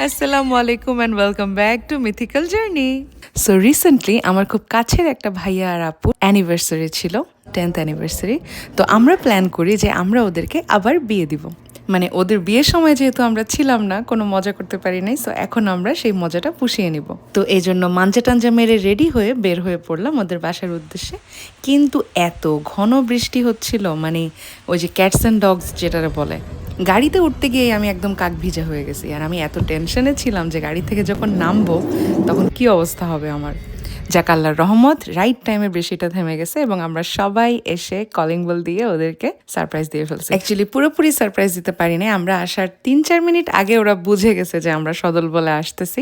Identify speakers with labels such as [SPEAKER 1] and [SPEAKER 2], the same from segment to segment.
[SPEAKER 1] আসসালামু আলাইকুম and welcome back to mythical journey. So recently আমার খুব কাছের একটা ভাইয়া আর আপু অ্যানিভার্সারি ছিল, 10th অ্যানিভার্সারি। তো আমরা প্ল্যান করি যে আমরা ওদেরকে আবার বিয়ে দিব। মানে ওদের বিয়ের সময় যেহেতু আমরা ছিলাম না, কোনো মজা করতে পারি নাই, সো এখন আমরা সেই মজাটা পুষিয়ে নিব। তো এই জন্য মাঞ্জা টাঞ্জা মেরে রেডি হয়ে বের হয়ে পড়লাম ওদের বাসার উদ্দেশ্যে। কিন্তু এত ঘন বৃষ্টি হচ্ছিল, মানে ওই যে ক্যাটস অ্যান্ড ডগস যেটারে বলে, গাড়িতে উঠতে গিয়ে আমি একদম কাক ভিজা হয়ে গেছি। আর আমি এত টেনশনে ছিলাম যে গাড়ি থেকে যখন নামবো তখন কি অবস্থা হবে আমার। যাক আল্লাহর রহমত, রাইট টাইমে বৃষ্টিটা থেমে গেছে এবং আমরা সবাই এসে কলিং বেল দিয়ে ওদেরকে সারপ্রাইজ দিয়ে ফেলছি। অ্যাকচুয়ালি পুরোপুরি সারপ্রাইজ দিতে পারিনি, আমরা আসার 3-4 মিনিট আগে ওরা বুঝে গেছে যে আমরা সদল বলে আসতেছি।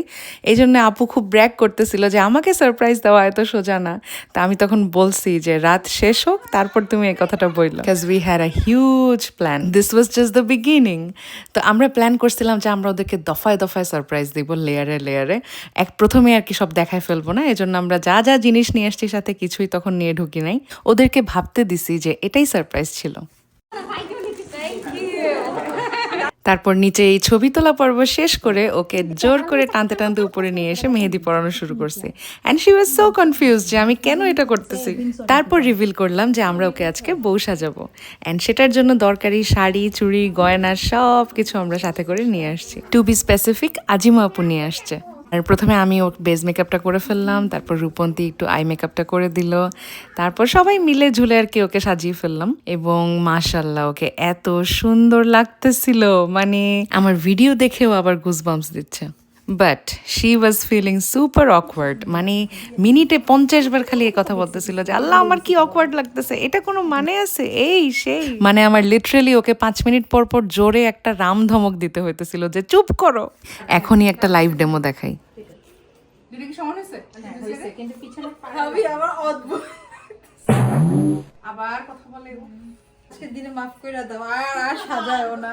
[SPEAKER 1] এই জন্য আপু খুব ব্র্যাক করতেছিল যে আমাকে সারপ্রাইজ দেওয়া এত সোজা না। তা আমি তখন বলছি যে রাত শেষ হোক তারপর তুমি এই কথাটা বললো, because we had a huge plan, this was just the beginning. তো আমরা প্ল্যান করছিলাম যে আমরা ওদেরকে দফায় দফায় সারপ্রাইজ দিব, লেয়ারে লেয়ারে। প্রথমে আর কি সব দেখায় ফেলবো না, এজন্য আমরা যা যা জিনিস নিয়ে আসছি সাথে কিছুই তখন নিয়ে ঢুকি নাই। ওদেরকে ভাবতে দিছি যে এটাই সারপ্রাইজ ছিল। তারপর নিচে এই ছবি তোলা পর্ব শেষ করে ওকে জোর করে টানতে টানতে উপরে নিয়ে এসে মেহেদি পরানো শুরু করছে। And she was so confuse যে আমি কেন এটা করতেছি। তারপর রিভিল করলাম যে আমরা ওকে আজকে বউ সাজাবো, অ্যান্ড সেটার জন্য দরকারি শাড়ি, চুড়ি, গয়না সব কিছু আমরা সাথে করে নিয়ে আসছি। টু বি স্পেসিফিক, আজিমা আপু নিয়ে আসছে। আর প্রথমে আমি ওর বেজ মেকআপটা করে ফেললাম, তারপর রূপন্তী একটু আই মেকআপটা করে দিল, তারপর সবাই মিলে ঝুলে আর কি ওকে সাজিয়ে ফেললাম। এবং মাশাল্লাহ ওকে এত সুন্দর লাগতেছিল, মানে আমার ভিডিও দেখেও আবার গুজবাম্পস দিচ্ছে। But she was feeling super awkward, মানে মিনিটে 50 বার খালি এই কথা বলতেছিল যে আল্লাহ আমার কি অকওয়ার্ড লাগতেছে, এটা কোনো মানে আছে, এই সেই। মানে আমার লিটারেলি ওকে 5 মিনিট পর পর জোরে একটা রাম ধমক দিতে হইতেছিল যে চুপ করো। এখনই একটা লাইভ ডেমো দেখাই।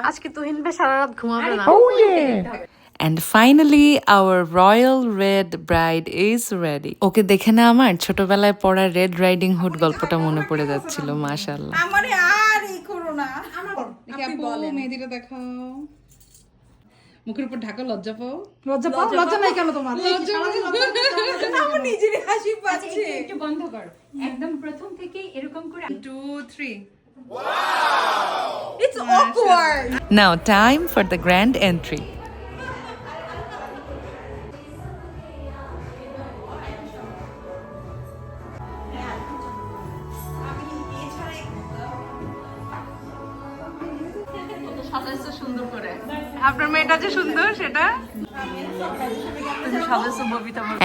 [SPEAKER 2] আজকে তুহিন ভাই সারা রাত ঘুমাবে না।
[SPEAKER 1] And finally our royal red bride is ready. ওকে দেখে না আমার ছোটবেলায় পড়া রেড রাইডিং হুড গল্পটা মনে পড়ে যাচ্ছিল। মাশাআল্লাহ।
[SPEAKER 3] আমারে আর এই করো না। দেখি আপু মেহেদিটা দেখাও। মুখের উপর ঢাকা, লজ্জা পাও? লজ্জা পাও? লজ্জা নাই কেন তোমার? আমার নিজেরই হাসি পাচ্ছে।
[SPEAKER 2] একটু বন্ধ কর। একদম প্রথম থেকে এরকম করে
[SPEAKER 3] 2 3 It's awkward.
[SPEAKER 1] Now time for the grand entry.
[SPEAKER 2] সাজাইছো সুন্দর করে।
[SPEAKER 1] আপনার মেয়েটা যে সুন্দর সেটা।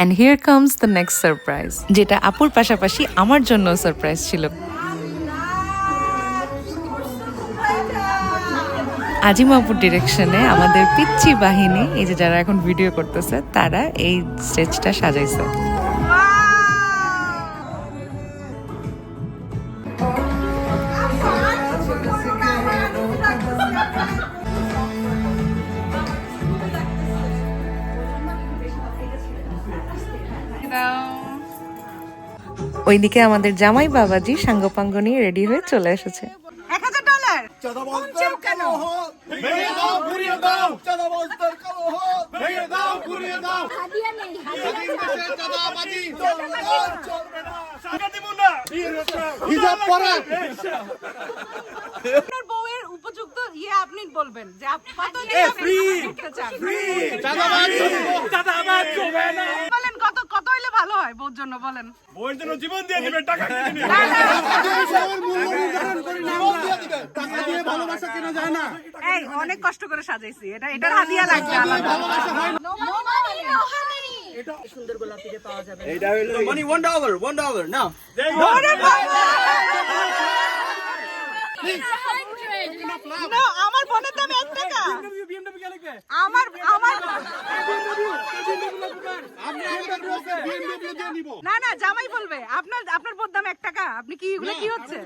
[SPEAKER 1] And here comes the next surprise, যেটা আপুর পাশাপাশি আমার জন্য সারপ্রাইজ ছিল। আজিমা আপুর ডিরেকশনে আমাদের পিচ্চি বাহিনী, এই যে যারা এখন ভিডিও করতেছে, তারা এই স্টেজটা সাজাইছে। ওইদিকে আমাদের জামাই বাবাজি সাঙ্গপাঙ্গ নিয়ে রেডি হয়ে চলে এসেছে।
[SPEAKER 3] $1000
[SPEAKER 4] চাঁদাবাজদের কালো হাত ভেঙে দাও, ঘুরিয়ে দাও। চাঁদাবাজদের কালো হাত ভেঙে দাও, ঘুরিয়ে দাও। হাদিয়া নেই, চাঁদাবাজি চলবে না, চলবে না। টাকা দিব না। হিজাব পরা।
[SPEAKER 3] আপনার বউয়ের উপযুক্ত আপনি বলবেন যে কত দিতে চান।
[SPEAKER 4] চাঁদাবাজ চলবে না।
[SPEAKER 3] বলেন কত হইলে ভালো হয় বউর জন্য, বলেন।
[SPEAKER 4] বউয়ের জন্য জীবন দিয়ে দিবেন, টাকা দিয়ে দিবেন। টাকা দিয়ে ভালোবাসা কেনা যায় না।
[SPEAKER 3] এই অনেক কষ্ট করে সাজাইছি, এটা হাদিয়া লাগবে আলাদা।
[SPEAKER 2] সুন্দর গোলাপিতে পাওয়া যাবে।
[SPEAKER 4] এইটা হলো মানি $1 নাও।
[SPEAKER 3] না, আমার বোনের দাম 1 টাকা। আমার না জামাই বলবে আপনার বোন দাম 1 টাকা। আপনি কি এগুলো কি হচ্ছে?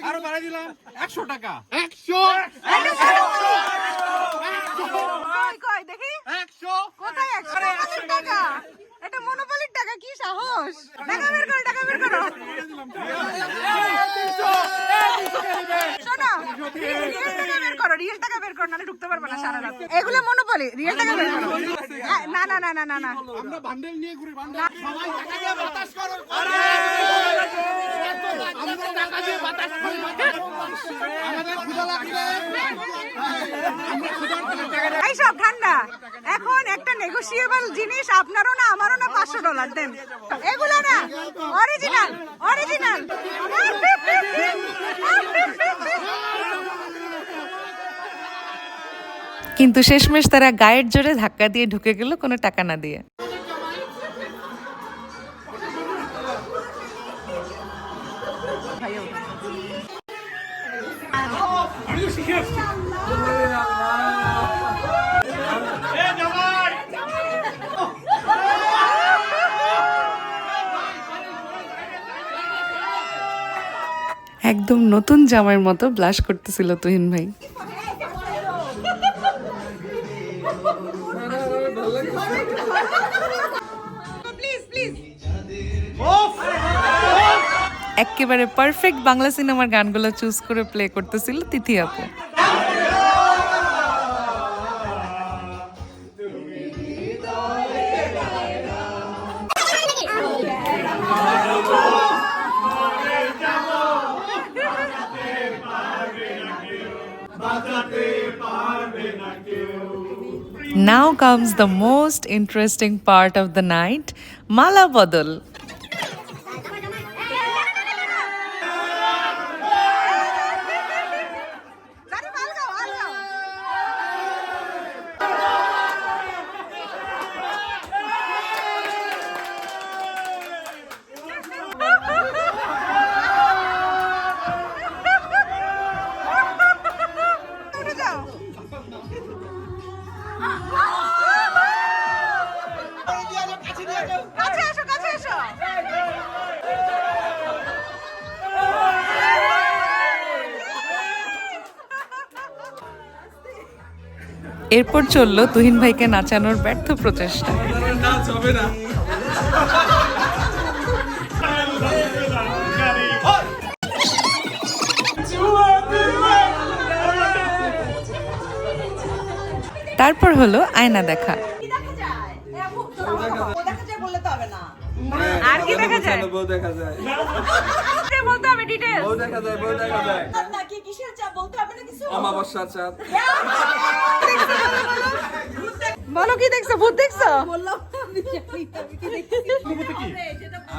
[SPEAKER 4] আরো বাড়াই দিলাম $100
[SPEAKER 3] কই দেখি
[SPEAKER 4] 100
[SPEAKER 3] কোথায় 100 টাকা? এটা মনোপলির টাকা, কি সাহস! টাকা বের করো। শোনো, টাকা বের করো। রিয়েল টাকা বের করো, নাহলে ঢুকতে পারবে না সারা রাত। এগুলো মনোপলি, রিয়েল টাকা বের করো। না না না না না না,
[SPEAKER 4] আমরা বান্ডেল নিয়ে ঘুরি, বান্ডেল সবাই টাকা দিয়ে বাতাস করো। আমরা টাকা দিয়ে বাতাস করি, আমাদের ক্ষুধা লাগলে
[SPEAKER 3] এইসব ঠান্ডা। এখন একটা নেগোশিয়েবল জিনিস, আপনারও না আমারও না, $500 দেন। এগুলো না অরিজিনাল, অরিজিনাল।
[SPEAKER 1] কিন্তু শেষমেশ তারা গায়ের জোরে ধাক্কা দিয়ে ঢুকে গেল কোনো টাকা না দিয়ে। একদম নতুন জামাইয়ের মতো ব্লাশ করতেছিল তুহিন ভাই। একেবারে পারফেক্ট বাংলা সিনেমার গানগুলো চুজ করে প্লে করতেছিল তিথি আপু। Now comes the most interesting part of the night, Mala Bodol. এরপর চলল তুহিন ভাইকে নাচানোর ব্যর্থ প্রচেষ্টা। তারপর হলো আয়না দেখা।
[SPEAKER 3] আর কি দেখা যায়?
[SPEAKER 5] বউ দেখা যায়,
[SPEAKER 3] বলতে হবে ডিটেইলস।
[SPEAKER 5] বউ দেখা যায়, বউ দেখা যায়।
[SPEAKER 2] নাকি কিসের চা বলতে হবে না কিছু?
[SPEAKER 5] অমাবস্যার চাঁদ।
[SPEAKER 3] বলো কি দেখছো? ভূত দেখছো?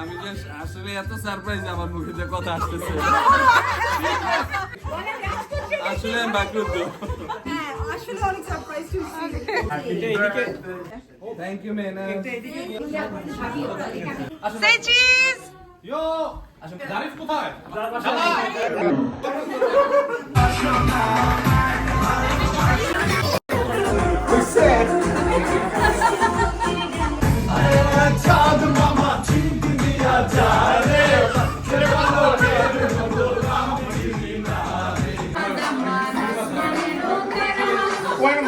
[SPEAKER 5] আমি যে আসলে এত সারপ্রাইজ, আমার মুখে যে কথা আসতেছে, আসলে আমি বাকরুদ্ধ। থ্যাংক ইউ মেনা।
[SPEAKER 3] Say cheese.
[SPEAKER 4] ইয়ো জানিস কোথায় চাঁদ মামা চিন দিয়া যায় রে ছেড়ে ভালো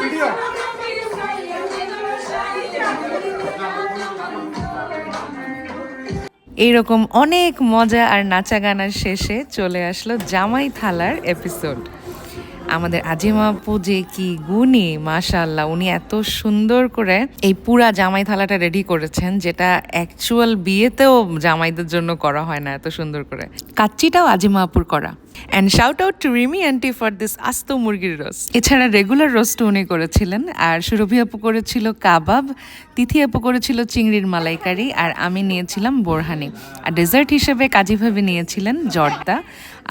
[SPEAKER 4] ভিডিও।
[SPEAKER 1] এইরকম অনেক মজা আর নাচা গানার শেষে চলে আসলো জামাই থালার এপিসোড। আমাদের আজিমা আপু যে কি গুণী, মাশাআল্লাহ, উনি এত সুন্দর করে এই পুরা জামাই থালাটা রেডি করেছেন, যেটা অ্যাকচুয়াল বিয়েতেও জামাইদের জন্য করা হয় না এত সুন্দর করে। কাচ্চিটাও আজিমা আপুর করা। And shout out to Rimi aunty for this আস্ত মুরগির রোস্ট। এছাড়া রেগুলার রোস্ট উনি করেছিলেন, আর সুরভি আপু করেছিল কাবাব, তিথি আপু করেছিল চিংড়ির মালাইকারি, আর আমি নিয়েছিলাম বোরহানি। আর ডেজার্ট হিসেবে কাজী ভাবি নিয়েছিলেন জর্দা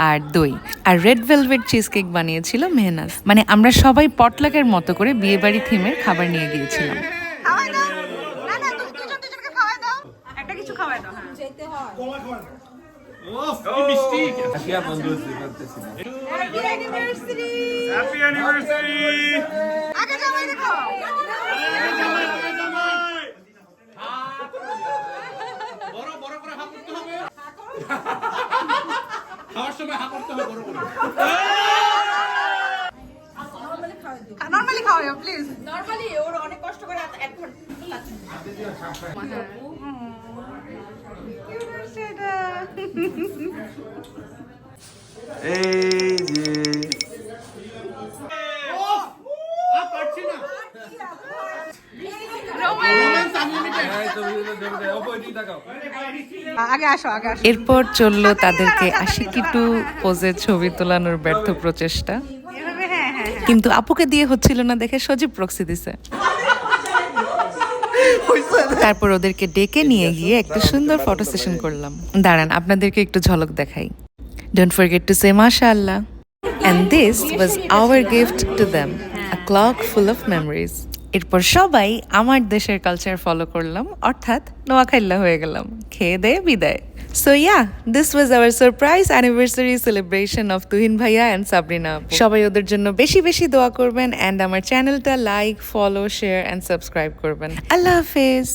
[SPEAKER 1] আর দই, আর রেড ভেলভেট চিজ কেক বানিয়েছিল মেহনাজ। মানে আমরা সবাই পটলাকের মতো করে বিয়েবাড়ি থিমের খাবার নিয়ে গিয়েছিলাম।
[SPEAKER 3] খাওয়াই দাও। না না, দুজন দুজনকে খাওয়াই দাও। একটা কিছু খাওয়াই দাও। হ্যাঁ।
[SPEAKER 2] যেতে হয়।
[SPEAKER 4] ওফ কি মিষ্টি।
[SPEAKER 5] আশিয়া বন্ধু করতেছি না।
[SPEAKER 3] Happy anniversary.
[SPEAKER 4] Happy anniversary.
[SPEAKER 3] আগে জামাই দেখো।
[SPEAKER 4] বড় বড় করে হাত করতে হবে। খাওয়ার সময় হাত করতে হবে বড় করে।
[SPEAKER 3] নরমালি খাওয়াও প্লিজ।
[SPEAKER 2] নরমালি ওর অনেক কষ্ট করে 1 ঘন্টা লাগছে।
[SPEAKER 5] এই যে ওই দিকে তাকাও।
[SPEAKER 3] আগে আসো আগে আসো
[SPEAKER 1] এরপর চললো তাদেরকে আশিকিটু পোজের ছবি তোলানোর ব্যর্থ প্রচেষ্টা, কিন্তু আপুকে দিয়ে হচ্ছিল না দেখে সজীব প্রক্সি দিছে। তারপর ওদেরকে ডেকে নিয়ে গিয়ে একটা সুন্দর ফটো সেশন করলাম। দাঁড়ান আপনাদেরকে একটু ঝলক দেখাই। ডোন্ট ফরগেট টু সে মাশাআল্লাহ। And this was our gift to them, a clock full of memories. এরপর সবাই আমার দেশের কালচার ফলো করলাম, অর্থাৎ নোয়াখাইল্লা হয়ে গেলাম, খেয়ে দেয়ে বিদায়। So yeah, this was our surprise anniversary celebration of Tuhin ভাইয়া and সাবরিনা আপু। সবাই ওদের জন্য বেশি বেশি দোয়া করবেন, and আমার চ্যানেলটা like, follow, share and subscribe করবেন। আল্লাহ হাফেজ।